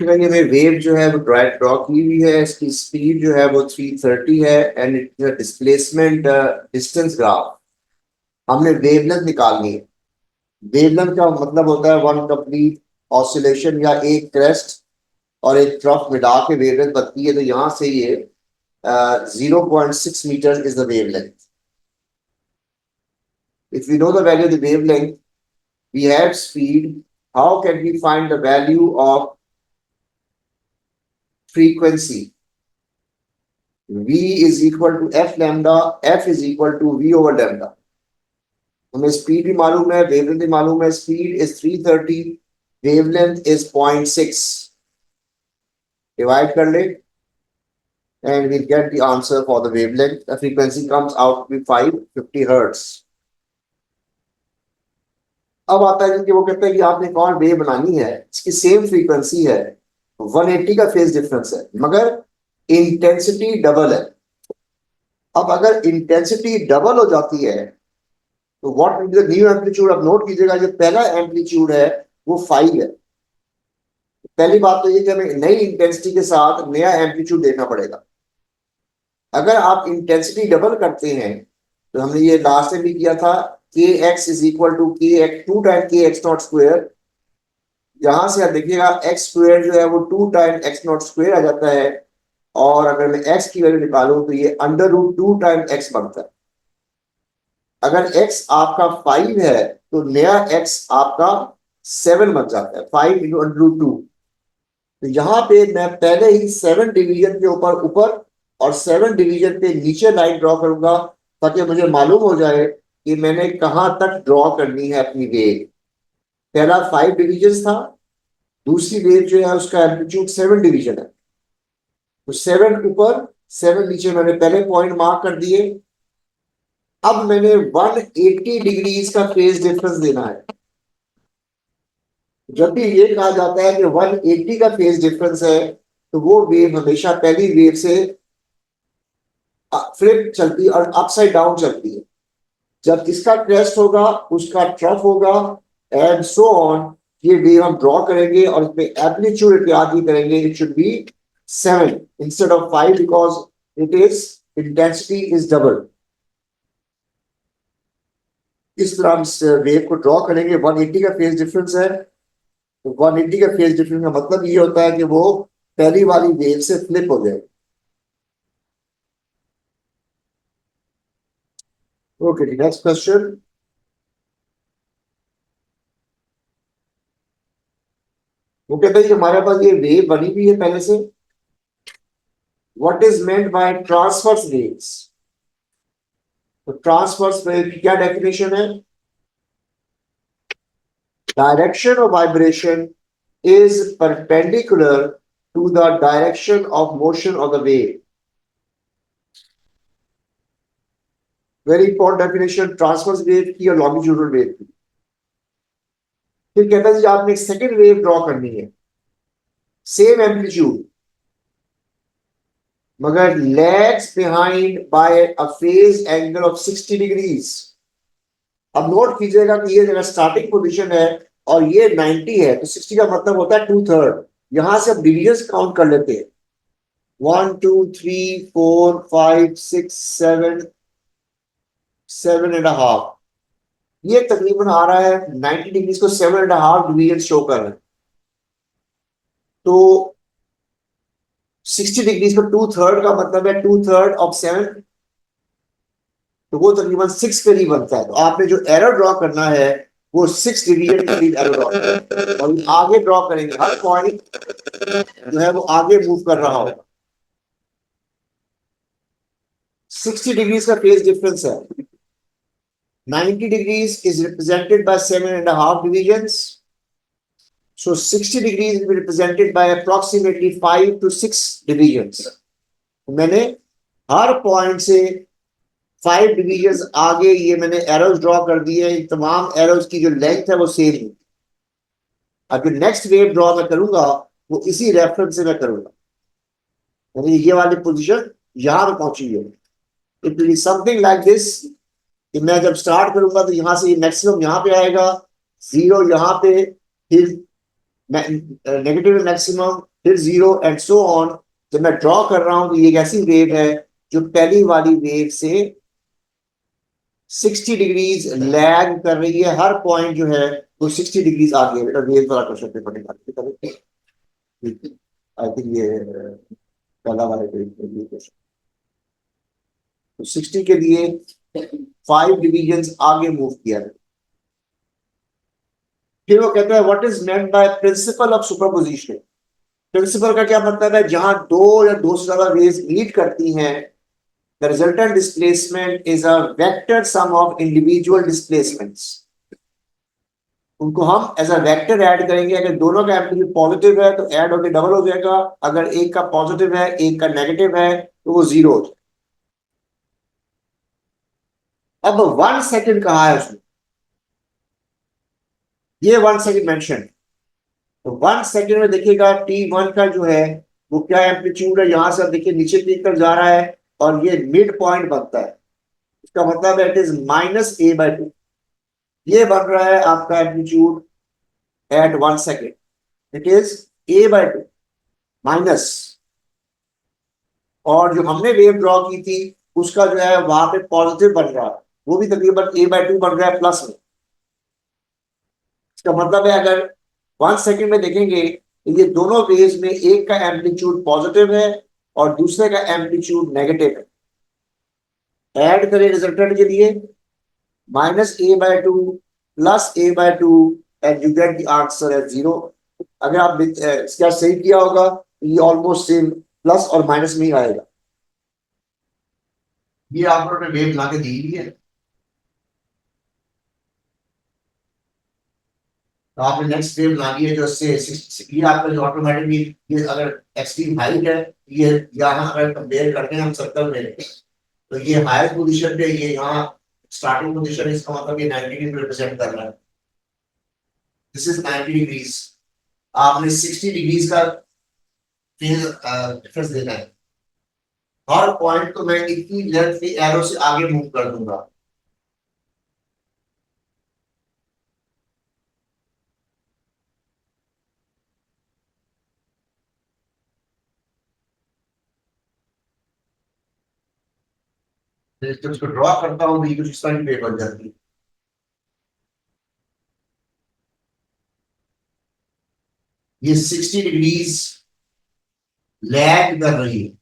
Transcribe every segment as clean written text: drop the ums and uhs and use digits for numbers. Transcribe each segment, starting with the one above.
ये में वेव जो है वो ड्रॉ की हुई है, इसकी स्पीड जो है वो 330 है and it displacement distance graph. हमने वेवलेंथ निकालनी है। वेवलेंथ का मतलब होता है वन कंप्लीट ऑसिलेशन या एक क्रेस्ट और एक ट्रफ मिला के वेवलेंथ बनती है। तो यहाँ से ये 0.6 meter is the wavelength. If we know the value of the wavelength, we have speed. How can we find the value of frequency? V is equal to f lambda, f is equal to v over lambda. हमें speed भी मालूम है, wavelength भी मालूम है। Speed is 330, wavelength is 0.6। Divide कर ले and we'll get the answer for the wavelength. The frequency comes out to be 550 hertz. अब आता है कि वो कहते हैं कि आपने कौन वेव बनानी है, इसकी सेम फ्रीक्वेंसी है, 180 का फेज डिफरेंस है, मगर इंटेंसिटी डबल है। अब अगर इंटेंसिटी डबल हो जाती है तो what will be the new amplitude? अब नोट कीजिएगा, जो पहला एम्पलीट्यूड है वो 5 है। पहली बात तो ये कि हमें नई इंटेंसिटी के साथ नया एम्पलीट्यूड देखना पड़ेगा। अगर आप इंटेंसिटी डबल करते हैं तो हमने ये लास्ट में भी किया था, के एक्स इज इक्वल टू के एक्स 2 टाइम के एक्स नॉट स्क्वायर। यहां से आप देखिएगा एक्स स्क्वायर जो है वो 2 टाइम एक्स नॉट स्क्वायर आ जाता है, और अगर मैं एक्स की वैल्यू निकालूं तो ये अंडर रूट 2 टाइम एक्स बनता है। अगर x आपका 5 है तो नया x आपका 7 बन जाता है, 5 × √2। तो यहाँ पे मैं पहले ही 7 डिवीजन के ऊपर ऊपर और 7 डिवीजन पे नीचे लाइन ड्रॉ करूंगा, ताकि मुझे मालूम हो जाए कि मैंने कहाँ तक ड्रॉ करनी है अपनी वेव। पहला 5 डिवीजन था, दूसरी वेव जो है उसका एम्पलीट्यूड 7 डिवीजन है। तो 7 ऊपर 7 नीचे मैंने पहले पॉइंट मार्क कर दिए। अब मैंने 180 डिग्रीज का फेज डिफरेंस देना है। जब भी ये कहा जाता है कि 180 का फेज डिफरेंस है, तो वो वेव हमेशा पहली वेव से फ्लिप चलती है और अपसाइड डाउन चलती है। जब इसका क्रेस्ट होगा उसका ट्रफ होगा एंड सो ऑन। ये वेव हम ड्रॉ करेंगे और इसमें एम्पलीट्यूड इत्यादि करेंगे। It should be 7 instead of 5 because it is intensity is double. इस तरह हम इस वेव को ड्रॉ करेंगे। 180 का फेज डिफरेंस है, तो 180 का फेज डिफरेंस का मतलब ये होता है कि वो पहली वाली वेव से फ्लिप हो जाए। Okay, next question. वो कहते हैं कि हमारे पास ये वेव बनी हुई है पहले से। What is meant by transverse waves? तो ट्रांसवर्स वेव की क्या डेफिनेशन है? Direction of vibration is perpendicular to the direction of motion of the wave. Very important definition transverse wave की और लॉन्गिट्यूडनल वेव की। फिर कहता है जी आपने एक सेकेंड वेव ड्रॉ करनी है, सेम एम्पलीट्यूड, मगर lags behind by a phase angle of 60 degrees. अब नोट कीजिएगा कि ये जगह स्टार्टिंग पोजीशन है और ये 90 है, तो 60 का मतलब होता है 2/3। यहां से अब डिविजन काउंट कर लेते हैं, 1 2 3 4 5 6 7, 7.5। ये तकरीबन आ रहा है 90 डिग्रीज को 7.5 डिवीजन शो कर रहे हैं। तो 60 डिग्रीज को 2/3 का मतलब है 2/3 ऑफ 7, तो वो तकरीबन 6 के लिए बनता है। तो आपने जो एरर ड्रॉ करना है वो 6 डिवीजन के लिए एरर ड्रॉ करना, और आगे ड्रॉ करेंगे हर पॉइंट जो है वो आगे मूव कर रहा होगा। 60 डिग्रीज का फेज डिफरेंस है। 90 degrees is represented by 7.5 divisions. So 60 degrees will be represented by approximately 5 to 6 divisions. मैंने हर पॉइंट से 5 डिविजन आगे ये मैंने एरोज ड्रॉ कर दिए। तमाम एरोज की जो लेंथ है वो सेम है। अब जो नेक्स्ट वेव ड्रॉ मैं करूंगा वो इसी रेफरेंस से मैं करूंगा, यानी ये वाली पोजीशन यहां पे पहुंची है। It will be something like this कि मैं जब स्टार्ट करूंगा तो यहां से मैक्सिमम यहां पे आएगा, 0 यहां पे, फिर नेगेटिव मैक्सिमम, फिर जीरो एंड सो ऑन। जब मैं ड्रॉ कर रहा हूं तो ये एक ऐसी वेव है जो पहली वाली वेव से 60 डिग्रीज लैग कर रही है। हर पॉइंट जो है वो 60 डिग्रीज आगे है। बेटा वेव वाला क्वेश्चन पेपर निकाल, आई थिंक ये पहला वाले क्वेश्चन। तो 60 के लिए 5 डिविजन आगे मूव किया है। फिर वो कहता है what is meant by principle of superposition. Principle का क्या मतलब है? जहां दो या दो से ज्यादा वेव्स मीट करती हैं, the resultant displacement is a vector sum of individual displacements. उनको हम एज अ वेक्टर ऐड करेंगे। अगर दोनों का एम्पलीट्यूड पॉजिटिव है तो ऐड होकर डबल हो जाएगा, अगर एक का पॉजिटिव है एक का नेगेटिव है तो वो जीरो हो जाएगा। अब 1 सेकेंड कहा है उसने, ये 1 सेकेंड मेंशन। तो 1 सेकेंड में देखिएगा T1 का जो है वो क्या एम्पलीट्यूड है, यहां से आप देखिए नीचे की तरफ जा रहा है और ये मिड पॉइंट बनता है। इसका मतलब है इट इज -a/2। ये बन रहा है आपका amplitude at 1 second, it is a/2 minus. और जो हमने वेव ड्रॉ की थी उसका जो है वहां पे पॉजिटिव बन रहा है, वो भी तकरीबन a/2 बन रहा है प्लस में। इसका मतलब है अगर 1 सेकेंड में देखेंगे तो ये दोनों वेव्स में एक का एम्पलीट्यूड पॉजिटिव है और दूसरे का एम्पलीट्यूड नेगेटिव है। ऐड करें रिजल्टेंट के लिए -a/2 +a/2 and you get the answer as zero. अगर आप इसका सही किया होगा तो ये ऑलमोस्ट सेम प्लस और माइनस में ही आएगा। ये आपने वेव ला के दी हुई है, तो आपने नेक्स्ट वेव ला दी है जो ये आपका जो ऑटोमेटिकली, ये अगर एक्सट्रीम हाइट है, ये यहाँ अगर कंपेयर करते हैं हम सर्कल में, तो ये हायर पोजीशन पे, ये यहाँ स्टार्टिंग पोजीशन, इसका मतलब ये 90 डिग्री रिप्रेजेंट कर रहा है। This is 90 degrees. आपने 60 डिग्रीज का फेज डिफरेंस देना है। हर पॉइंट को मैं इतनी लेंथ की एरो से आगे मूव कर दूंगा। जब उसको ड्रॉ करता हूँ तो ये कुछ इस तरह की वेव बन जाती है। ये 60 डिग्रीज लैग कर रही है।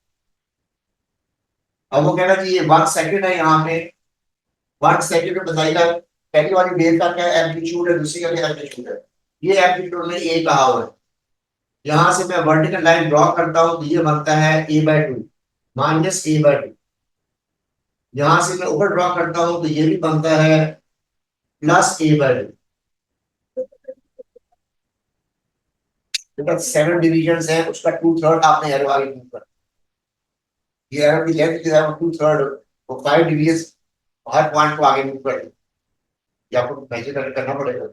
अब वो कहना चाहिए 1 सेकेंड है यहाँ पे, 1 सेकेंड में बताइएगा पहली वाली वेव का क्या एम्पलीट्यूड है, दूसरी का क्या एम्पलीट्यूड है। ये एम्पलीट्यूड में ए कहा हुआ है। यहां से मैं वर्टिकल लाइन ड्रॉ करता हूं तो ये बनता है a/2 -a/2। यहां से मैं ऊपर ड्रॉ करता हूं तो ये भी बनता है +a/2। टोटल 7 डिविजन है, उसका 2/3 आपने एरो आगे मूव कर। ये एरो की लेंथ जो है वो 2/3, वो 5 डिविजन हर पॉइंट को आगे मूव कर। ये आपको मेजर करना पड़ेगा।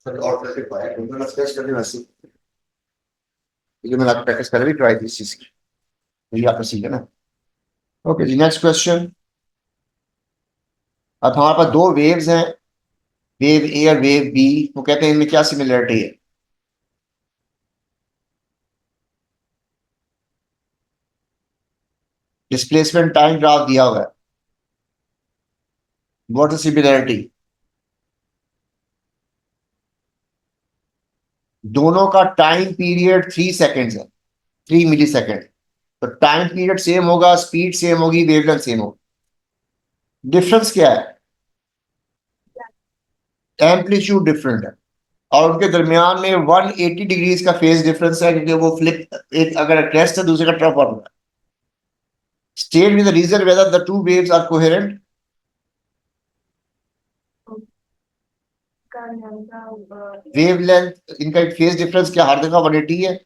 सर और कैसे पाया क्योंकि मैं स्केच करने वैसे, ये मैंने आपको प्रैक्टिस कर भी ट्राई की इस चीज की, तो ये आपने सीखा ना। ओके जी, नेक्स्ट क्वेश्चन। अब हमारे पास दो वेव्स हैं, वेव ए और वेव बी। वो कहते हैं इनमें क्या सिमिलरिटी है। डिस्प्लेसमेंट टाइम ग्राफ दिया हुआ है, व्हाट इज सिमिलरिटी। दोनों का टाइम पीरियड 3 सेकेंड्स है, 3 मिली सेकेंड। तो टाइम पीरियड सेम होगा, स्पीड सेम होगी, वेवलेंथ सेम होगी। डिफरेंस क्या है? एम्पलीट्यूड डिफरेंट है। और उनके दरमियान में 180 डिग्रीज का फेज डिफरेंस है, क्योंकि वो फ्लिप, एक अगर क्रेस्ट है दूसरे का ट्रफ ऑर्डर है। State with the reason whether the two waves are coherent. Wavelength, इनका फेज डिफरेंस क्या हर जगह 180 है?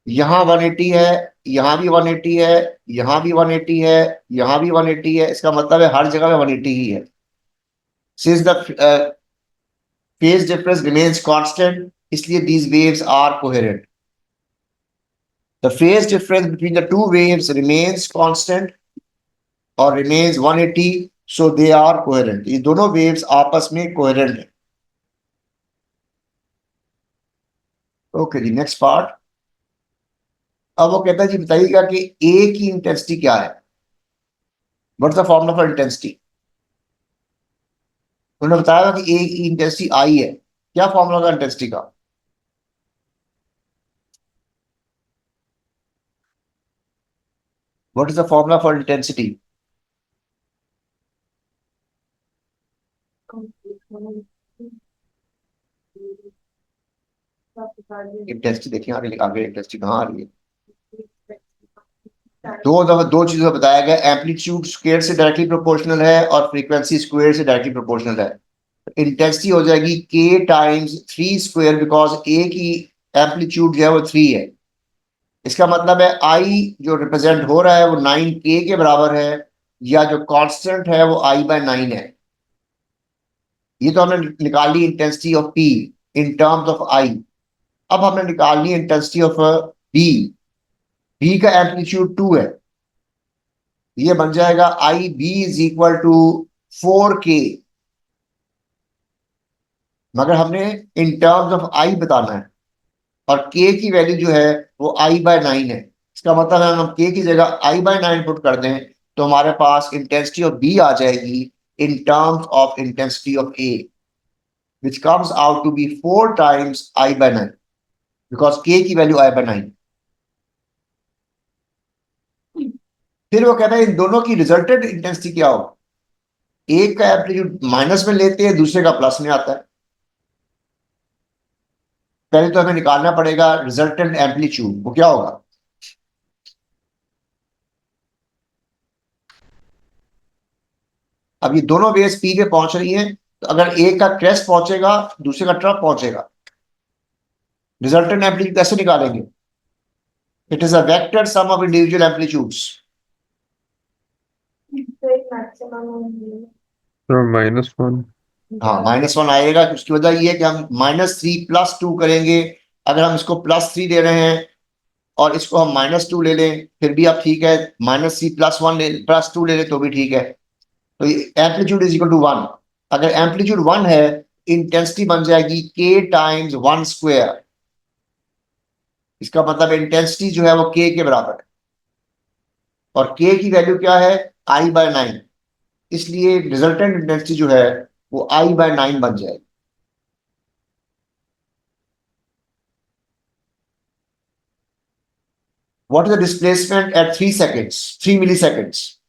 यहाँ 180 है, यहाँ भी 180 है, यहाँ भी 180 है, यहाँ भी 180 है। इसका मतलब है हर जगह में 180 ही है। Since the phase difference remains constant, इसलिए these waves are coherent. The phase difference between the two waves remains constant और remains 180, so they are coherent. ये दोनों waves आपस में coherent है। ओके जी, नेक्स्ट पार्ट। अब वो कहता है जी बताइएगा कि ए की इंटेंसिटी क्या है, what's the formula for intensity. उन्होंने बताया कि ए की इंटेंसिटी आई है, क्या फॉर्मूला था इंटेंसिटी का? What is the formula for intensity? Intensity देखिए आगे आगे इंटेंसिटी कहाँ आ रही है। दो चीजों का बताया गया, एम्पलीट्यूड स्क्वायर से डायरेक्टली प्रोपोर्शनल है और फ्रीक्वेंसी स्क्वायर से डायरेक्टली प्रोपोर्शनल है। इंटेंसिटी हो जाएगी के टाइम्स 3 स्क्वायर, बिकॉज ए की एम्पलीट्यूड जो है वो 3 है। इसका मतलब है आई जो रिप्रेजेंट हो रहा है वो 9 के के बराबर है, या जो कांस्टेंट है वो I/9 है। ये तो हमने निकाल ली intensity of P in terms of I. अब हमने निकालनी है इंटेंसिटी ऑफ बी। बी का एम्पलीट्यूड 2 है, ये बन जाएगा IB = 4K। मगर हमने इन टर्म्स ऑफ आई बताना है, और के की वैल्यू जो है वो I/9 है। इसका मतलब है हम के की जगह I/9 पुट कर दें तो हमारे पास इंटेंसिटी ऑफ बी आ जाएगी in terms of intensity of A, which comes out to be 4 times I/9, because K की वैल्यू I/9। फिर वो कहता है इन दोनों की रिजल्टेंट इंटेंसिटी क्या हो। एक का एम्पलीट्यूड माइनस में लेते हैं, दूसरे का प्लस में आता है। पहले तो हमें निकालना पड़ेगा रिजल्टेंट एम्पलीट्यूड, वो क्या होगा। अब ये दोनों वेव्स पी पे पहुंच रही हैं, तो अगर एक का क्रेस्ट पहुंचेगा दूसरे का ट्रफ पहुंचेगा, रिजल्टेंट एम्पलीट्यूड कैसे निकालेंगे? It is a vector sum of individual amplitudes. -1। हाँ -1 आएगा, उसकी वजह ये है कि हम -3 + 2 करेंगे। अगर हम इसको +3 ले रहे हैं और इसको हम -2 ले लें फिर भी अब ठीक है, -3 + 1 +2 ले लें तो भी ठीक है। तो एम्पलीट्यूड इज इक्वल टू 1। अगर एम्पलीट्यूड 1 है, इंटेंसिटी बन जाएगी के टाइम्स 1 स्क्वायर। इसका मतलब इंटेंसिटी जो है वो के बराबर है, और के की वैल्यू क्या है I/9। इसलिए रिजल्टेंट इंटेंसिटी जो है वो I/9 बन जाएगी। What is the displacement at 3 milliseconds?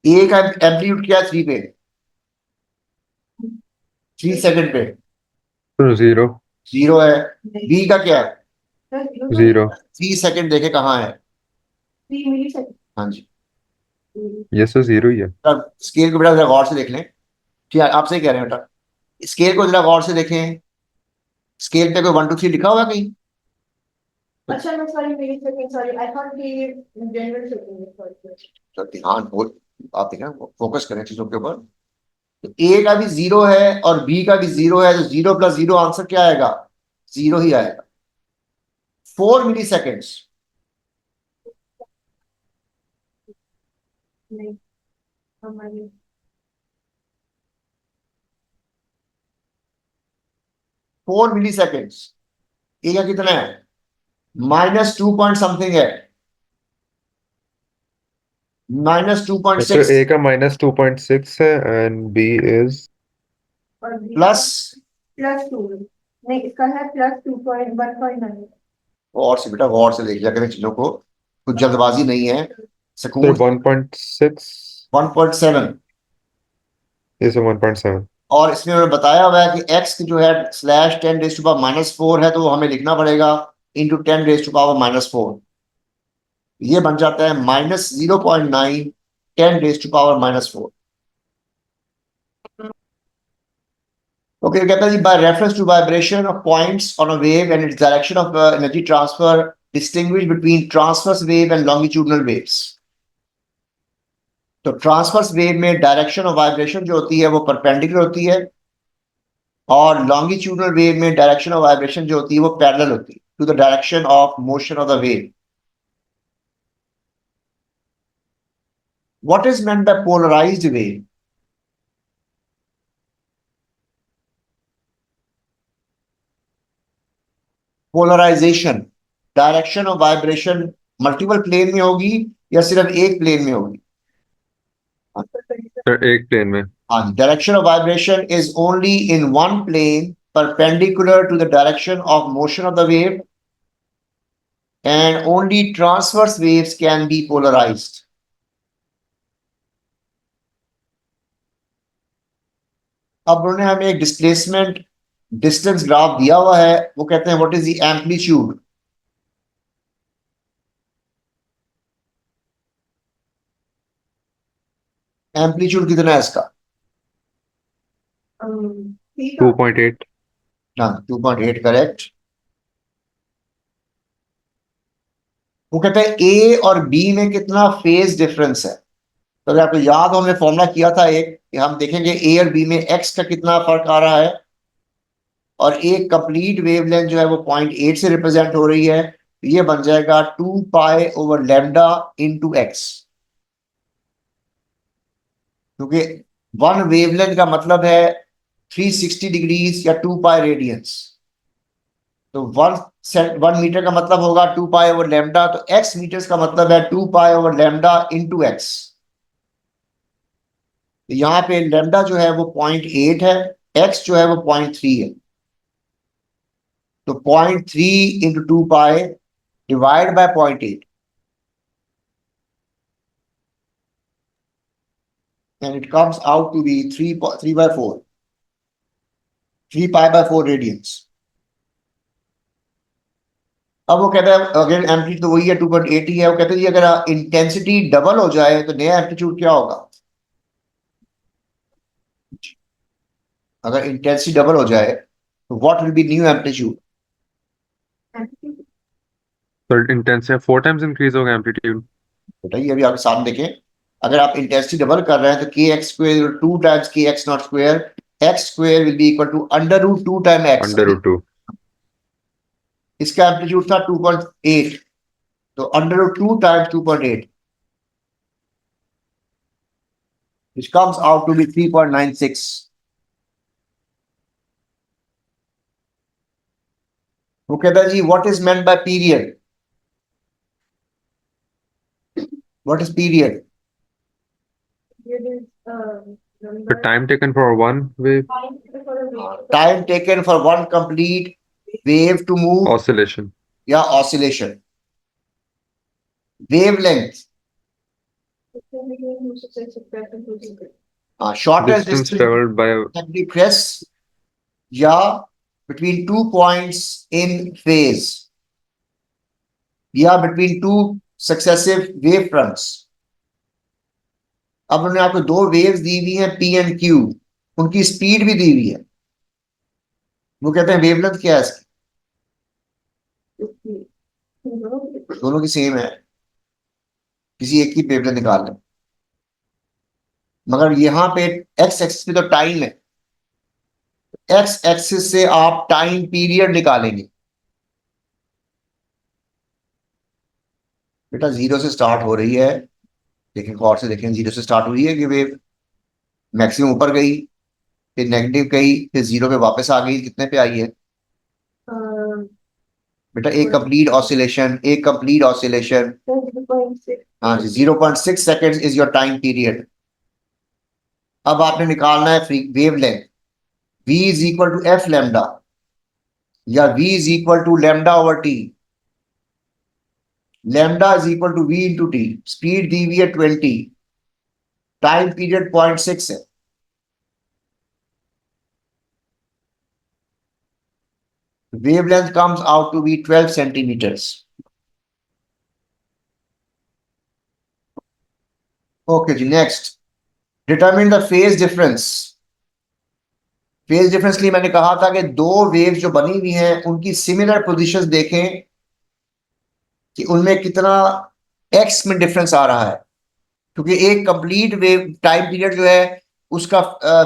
A का एम्पलीट्यूड क्या है 3 पे, 3 सेकंड पे? तो 0। 0 है। बी का क्या है? 0। 3 सेकंड देखे कहाँ है? हाँ जी। ये तो 0 ही है। अब स्केल को बेटा जरा गौर से देख लें। ठीक है, आप सही कह रहे हैं बेटा, स्केल को जरा गौर से देखें। स्केल पे कोई 1 2 3 लिखा हुआ है कहीं? अच्छा मैं सॉरी मेरी सेकंड सॉरी आई थॉट कि जनरल सेकंड सॉरी। तो ध्यान हो, आप देखें फोकस करें चीजों के ऊपर। तो ए का भी 0 है और बी का भी 0 है, तो 0 + 0 आंसर क्या आएगा? 0 ही आएगा। 4 मिली सेकेंड्स। नहीं हमारी 4 मिली सेकेंड्स। ए का कितना है? -2 पॉइंट समथिंग है, अच्छा, -2.6 ए का -2.6 है एंड बी इज और बी प्लस। +2 नहीं इसका है +2.1.9 और से बेटा गौर से देख लिया करें चीजों को, कुछ जल्दबाजी नहीं है, सर सुकून। 1.6। 1.7। ये से 1.7। और इसमें उन्होंने बताया हुआ है कि x की जो है /10⁻⁴ है, तो वो हमें लिखना पड़ेगा × 10⁻⁻⁴। ये बन जाता है -0.9 10⁻⁻⁴। ओके, कहता है जी by reference to vibration of points on a wave and its direction of energy transfer, distinguish between transverse wave and longitudinal waves. तो ट्रांसवर्स वेव में डायरेक्शन ऑफ वाइब्रेशन जो होती है वो परपेंडिकुलर होती है, और लॉन्गिट्यूडनल वेव में डायरेक्शन ऑफ वाइब्रेशन जो होती है वो पैरेलल होती है to the direction of motion of the wave. What is meant by polarised wave? Polarisation, direction of vibration multiple plane में होगी या सिर्फ एक प्लेन में होगी? सर एक प्लेन में। हाँ, direction of vibration is only in one plane perpendicular to the direction of motion of the wave, and only transverse waves can be polarized. अब उन्होंने हमें एक डिस्प्लेसमेंट डिस्टेंस ग्राफ दिया हुआ है, वो कहते हैं what is the amplitude. Amplitude कितना है इसका? 2.8। हाँ, 2.8 करेक्ट। वो कहते हैं ए और बी में कितना फेज डिफरेंस है। तो अगर आपको याद हो, हमने फॉर्मूला किया था एक कि हम देखेंगे ए और बी में एक्स का कितना फर्क आ रहा है, और एक कंप्लीट वेवलेंथ जो है वो 0.8 से रिप्रेजेंट हो रही है, तो ये बन जाएगा 2 pi over lambda into x, क्योंकि वन वेवलेंथ का मतलब है 360 डिग्रीज या 2 पाई रेडियंस। तो वन मीटर का मतलब होगा 2 पाई ओवर लैम्डा, तो एक्स मीटर्स का मतलब है 2 pi over lambda into x. तो यहाँ पे लैम्डा जो है वो 0.8 है, एक्स जो है वो 0.3 है। तो 0.3 into 2 pi divide by 0.8, and it comes out to be 3 by 4, 3 pi by 4 radians. अब वो कहता है अगर एम्पलीट्यूड तो वही है 2.8 ही है, वो कहते हैं जी अगर इंटेंसिटी डबल हो जाए तो नया एम्पलीट्यूड क्या होगा? अगर इंटेंसिटी डबल हो जाए तो what will be new amplitude? तो इंटेंसिटी 4 टाइम्स इंक्रीज होगा एम्पलीट्यूड। बताइए, अभी आपके सामने देखें, अगर आप इंटेंसिटी डबल कर रहे हैं तो K x square 2 times K x not square, x square will be equal to under root 2 time x. √2। इसका एम्पलीट्यूड था 2.8, तो under root 2 times 2.8, which comes out to be 3.96. वो कहता है जी what is meant by period? What is period? The time taken for one wave time taken for one complete wave to move oscillation। या oscillation. Wavelength, shortest Distance traveled by distance crest या between 2 points in phase या between two successive wave fronts। अब उन्होंने आपको दो waves दी हुई हैं P and Q, उनकी स्पीड भी दी हुई है। वो कहते हैं वेवलेंथ क्या है इसकी? दोनों की सेम है, किसी एक की वेवलेंथ निकाल लें। मगर यहां पे एक्स एक्सिस पे तो टाइम है, एक्स एक्सिस से आप टाइम पीरियड निकालेंगे। बेटा जीरो से स्टार्ट हो रही है, लेकिन गौर से देखें, जीरो से स्टार्ट हुई है कि वेव मैक्सिमम ऊपर गई, फिर नेगेटिव गई, फिर जीरो पे वापस आ गई, कितने पे आई है बेटा? एक कंप्लीट ऑसिलेशन, एक कंप्लीट ऑसिलेशन। हाँ जी, 0.6 seconds is your time period. अब आपने निकालना है free wavelength, v is equal to F lambda या v is equal to lambda over T. Lambda is equal to v into T. Speed दी हुई है 20, टाइम पीरियड 0.6 है। Wavelength comes out to be 12 centimeters. Okay जी, next determine the phase difference. Phase difference के लिए मैंने कहा था कि दो वेव्स जो बनी हुई हैं उनकी सिमिलर पोजीशंस देखें कि उनमें कितना एक्स में डिफरेंस आ रहा है, क्योंकि एक कंप्लीट वेव टाइम पीरियड जो है उसका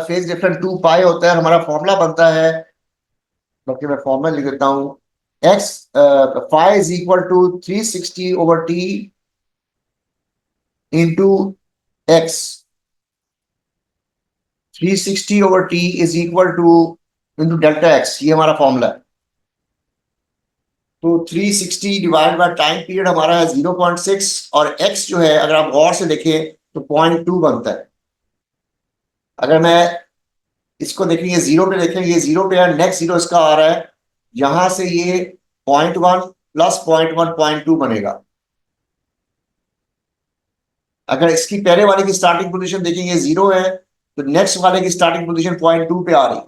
फेज डिफरेंस 2 पाई होता है। हमारा फॉर्मूला बनता है, बल्कि मैं फॉर्मूला लिख देता हूं, x phi is equal to 360 over T into x. 360 over T is equal to into delta x, ये हमारा फॉर्मूला है। तो 360 डिवाइड बाय टाइम पीरियड हमारा है 0.6 और x जो है अगर आप गौर से देखें तो 0.2 बनता है। अगर मैं इसको देखेंगे जीरो पे देखेंगे, ये जीरो पे है, नेक्स्ट जीरो इसका आ रहा है, यहां से ये 0.1 प्लस 0.1 0.2 बनेगा। अगर इसकी पहले वाले की स्टार्टिंग पोजीशन देखेंगे जीरो है, तो नेक्स्ट वाले की स्टार्टिंग पोजीशन 0.2 पे आ रही है,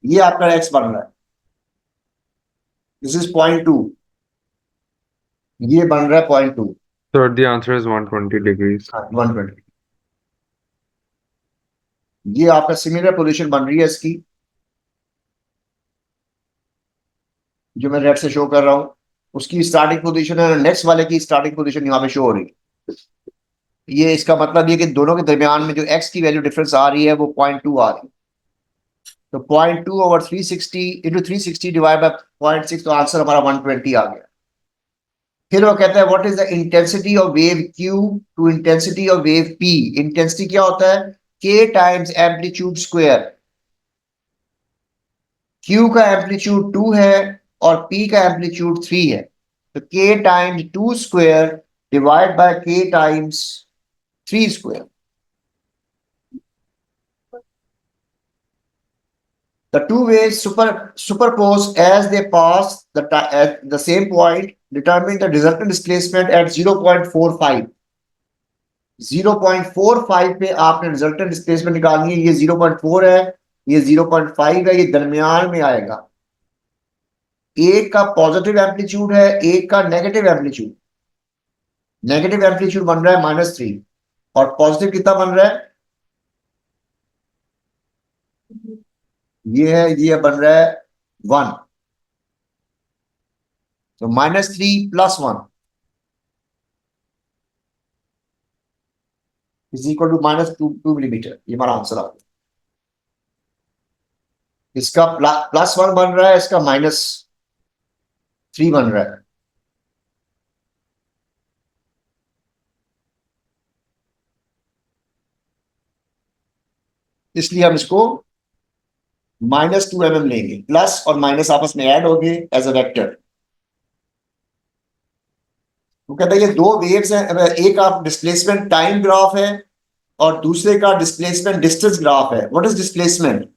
ये आपका एक्स बन रहा है, दिस इज 0.2, ये बन रहा है 0.2, So the answer is 120 degrees. 120। ये आपका सिमिलर पोजीशन बन रही है इसकी, जो मैं रेड से शो कर रहा हूं, उसकी स्टार्टिंग पोजीशन है, नेक्स्ट वाले की स्टार्टिंग पोजीशन यहां पे शो हो रही है। ये इसका मतलब ये कि दोनों के दरमियान में जो एक्स की वैल्यू डिफरेंस आ रही है वो 0.2 आ रही है। तो 0.2 ओवर 360 इंटू 360 डिवाइड बाय 0.6, तो आंसर हमारा 120 आ गया। फिर वो कहता है what is the intensity of wave Q to intensity of wave P. Intensity क्या होता है? K times amplitude square. Q का एम्पलीट्यूड 2 है और पी का एम्पलीट्यूड 3 है, तो के टाइम्स 2 स्क्वायर डिवाइड बाय के times 3 square. The two waves superpose as they pass at the same point, determine the resultant displacement at 0.45. 0.45 पे आपने रिजल्टेंट डिस्प्लेसमेंट निकालनी है, ये 0.4 है, ये 0.5 है, ये दरमियान में आएगा। एक का पॉजिटिव एम्पलीट्यूड है, एक का नेगेटिव एम्पलीट्यूड। नेगेटिव एम्पलीट्यूड बन रहा है -3 और पॉजिटिव कितना बन रहा है? ये बन रहा है 1। तो -3 + 1 इज इक्वल टू -2 मिलीमीटर। ये हमारा आंसर आ गया। इसका +1 बन रहा है, इसका -3 बन रहा है। इसलिए हम इसको -2 mm लेंगे, प्लस और माइनस आपस में ऐड होंगे एज अ वेक्टर। वो कहता है ये दो वेव्स हैं, एक आप डिस्प्लेसमेंट टाइम ग्राफ है और दूसरे का डिस्प्लेसमेंट डिस्टेंस ग्राफ है। What is displacement?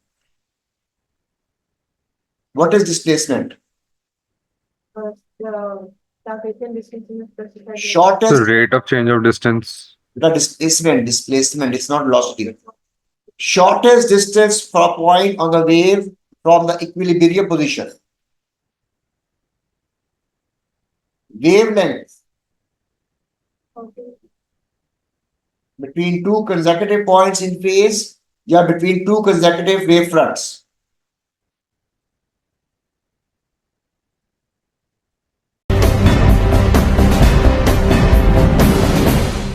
What is displacement? Calculation distance in a specified area. The shortest rate of change of distance. displacement, it's not velocity. Shortest distance for a point on the wave from the equilibrium position. Wavelength Okay. between two consecutive points in phase या between two consecutive wave fronts.